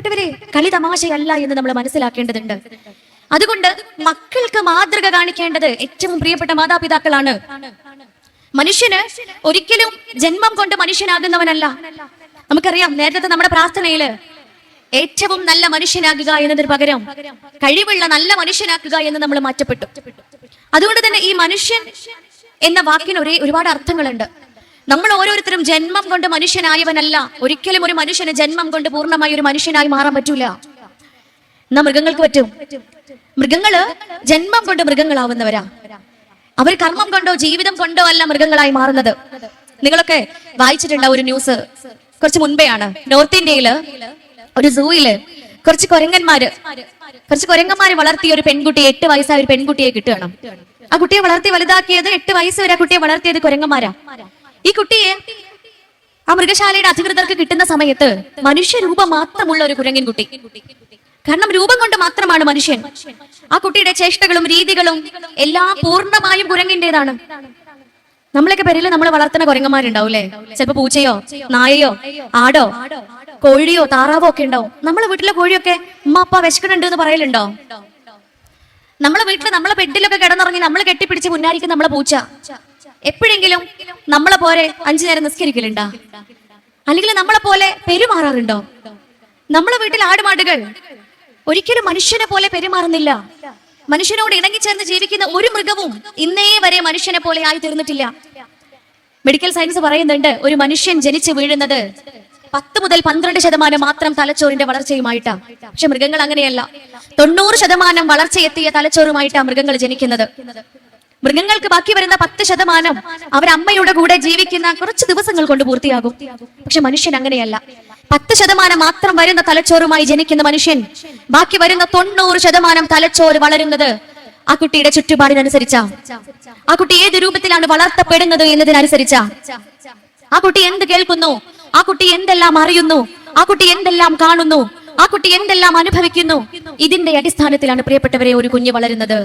പ്രിയപ്പെട്ടവരെ, കളി തമാശയല്ല എന്ന് നമ്മൾ മനസ്സിലാക്കേണ്ടതുണ്ട്. അതുകൊണ്ട് മക്കൾക്ക് മാതൃക കാണിക്കേണ്ടത് ഏറ്റവും പ്രിയപ്പെട്ട മാതാപിതാക്കളാണ്. മനുഷ്യന് ഒരിക്കലും ജന്മം കൊണ്ട് മനുഷ്യനാകുന്നവനല്ല. നമുക്കറിയാം, നേരത്തെ നമ്മുടെ പ്രാർത്ഥനയില് ഏറ്റവും നല്ല മനുഷ്യനാകുക എന്നതിന് പകരം കഴിവുള്ള നല്ല മനുഷ്യനാക്കുക എന്ന് നമ്മൾ മാറ്റപ്പെട്ടു. അതുകൊണ്ട് തന്നെ ഈ മനുഷ്യൻ എന്ന വാക്കിന് ഒരുപാട് അർത്ഥങ്ങളുണ്ട്. നമ്മൾ ഓരോരുത്തരും ജന്മം കൊണ്ട് മനുഷ്യനായവനല്ല. ഒരിക്കലും ഒരു മനുഷ്യന് ജന്മം കൊണ്ട് പൂർണ്ണമായി ഒരു മനുഷ്യനായി മാറാൻ പറ്റൂല. എന്നാ മൃഗങ്ങൾക്ക് പറ്റും. മൃഗങ്ങള് ജന്മം കൊണ്ട് മൃഗങ്ങളാവുന്നവരാ. അവർ കർമ്മം കൊണ്ടോ ജീവിതം കൊണ്ടോ അല്ല മൃഗങ്ങളായി മാറുന്നത്. നിങ്ങളൊക്കെ വായിച്ചിട്ടുണ്ടാവും ഒരു ന്യൂസ്, കുറച്ച് മുൻപെയാണ്. നോർത്ത് ഇന്ത്യയില് ഒരു സൂയില് കുറച്ച് കുരങ്ങന്മാര് വളർത്തിയ ഒരു പെൺകുട്ടിയെ, 8 വയസ്സായ ഒരു പെൺകുട്ടിയെ കിട്ടുകയാണ്. ആ കുട്ടിയെ വളർത്തി വലുതാക്കിയത് 8 വയസ്സ് വരെ ആ കുട്ടിയെ വളർത്തിയത് കുരങ്ങന്മാരാ. ഈ കുട്ടിയെ ആ മൃഗശാലയുടെ അധികൃതർക്ക് കിട്ടുന്ന സമയത്ത് മനുഷ്യരൂപം മാത്രമുള്ള ഒരു കുരങ്ങൻ കുട്ടി. കാരണം രൂപം കൊണ്ട് മാത്രമാണ് മനുഷ്യൻ. ആ കുട്ടിയുടെ ചേഷ്ടകളും രീതികളും എല്ലാം പൂർണ്ണമായും കുരങ്ങിന്റേതാണ്. നമ്മളൊക്കെ പേരില് നമ്മൾ വളർത്തുന്ന കുരങ്ങന്മാരുണ്ടാവൂലേ? ചിലപ്പോ പൂച്ചയോ നായയോ ആടോ കോഴിയോ താറാവോ ഒക്കെ ഉണ്ടാവും. നമ്മളെ വീട്ടിലെ കോഴിയൊക്കെ ഉമ്മ അപ്പ വിശക്കണുണ്ട് എന്ന് പറയലുണ്ടോ? നമ്മളെ വീട്ടില് നമ്മളെ ബെഡിലൊക്കെ കിടന്നിറങ്ങി നമ്മൾ കെട്ടിപ്പിടിച്ച് മുന്നായിരിക്കും നമ്മളെ പൂച്ച. എപ്പോഴെങ്കിലും നമ്മളെ പോലെ 5 നേരം നിസ്കരിക്കലുണ്ടോ? അല്ലെങ്കിൽ നമ്മളെ പോലെ പെരുമാറാറുണ്ടോ? നമ്മളെ വീട്ടിൽ ആടുമാടുകൾ ഒരിക്കലും മനുഷ്യനെ പോലെ പെരുമാറുന്നില്ല. മനുഷ്യനോട് ഇണങ്ങിച്ചേർന്ന് ജീവിക്കുന്ന ഒരു മൃഗവും ഇന്നേ വരെ മനുഷ്യനെ പോലെ ആയി തീർന്നിട്ടില്ല. മെഡിക്കൽ സയൻസ് പറയുന്നുണ്ട്, ഒരു മനുഷ്യൻ ജനിച്ചു വീഴുന്നത് 10 മുതൽ 12% മാത്രം തലച്ചോറിന്റെ വളർച്ചയുമായിട്ടാ. പക്ഷെ മൃഗങ്ങൾ അങ്ങനെയല്ല. 90% വളർച്ചയെത്തിയ തലച്ചോറുമായിട്ടാ മൃഗങ്ങൾ ജനിക്കുന്നത്. മൃഗങ്ങൾക്ക് ബാക്കി വരുന്ന 10% അവരമ്മയുടെ കൂടെ ജീവിക്കുന്ന കുറച്ച് ദിവസങ്ങൾ കൊണ്ട് പൂർത്തിയാകും. പക്ഷെ മനുഷ്യൻ അങ്ങനെയല്ല. 10% മാത്രം വരുന്ന തലച്ചോറുമായി ജനിക്കുന്ന മനുഷ്യൻ ബാക്കി വരുന്ന 90% തലച്ചോറ് വളരുന്നത് ആ കുട്ടിയുടെ ചുറ്റുപാടിനനുസരിച്ചാ. ആ കുട്ടി ഏത് രൂപത്തിലാണ് വളർത്തപ്പെടുന്നത് എന്നതിനനുസരിച്ചാ. ആ കുട്ടി എന്ത് കേൾക്കുന്നു, ആ കുട്ടി എന്തെല്ലാം അറിയുന്നു, ആ കുട്ടി എന്തെല്ലാം കാണുന്നു, ആ കുട്ടി എന്തെല്ലാം അനുഭവിക്കുന്നു, ഇതിന്റെ അടിസ്ഥാനത്തിലാണ് പ്രിയപ്പെട്ടവരെ ഒരു കുഞ്ഞ് വളരുന്നത്.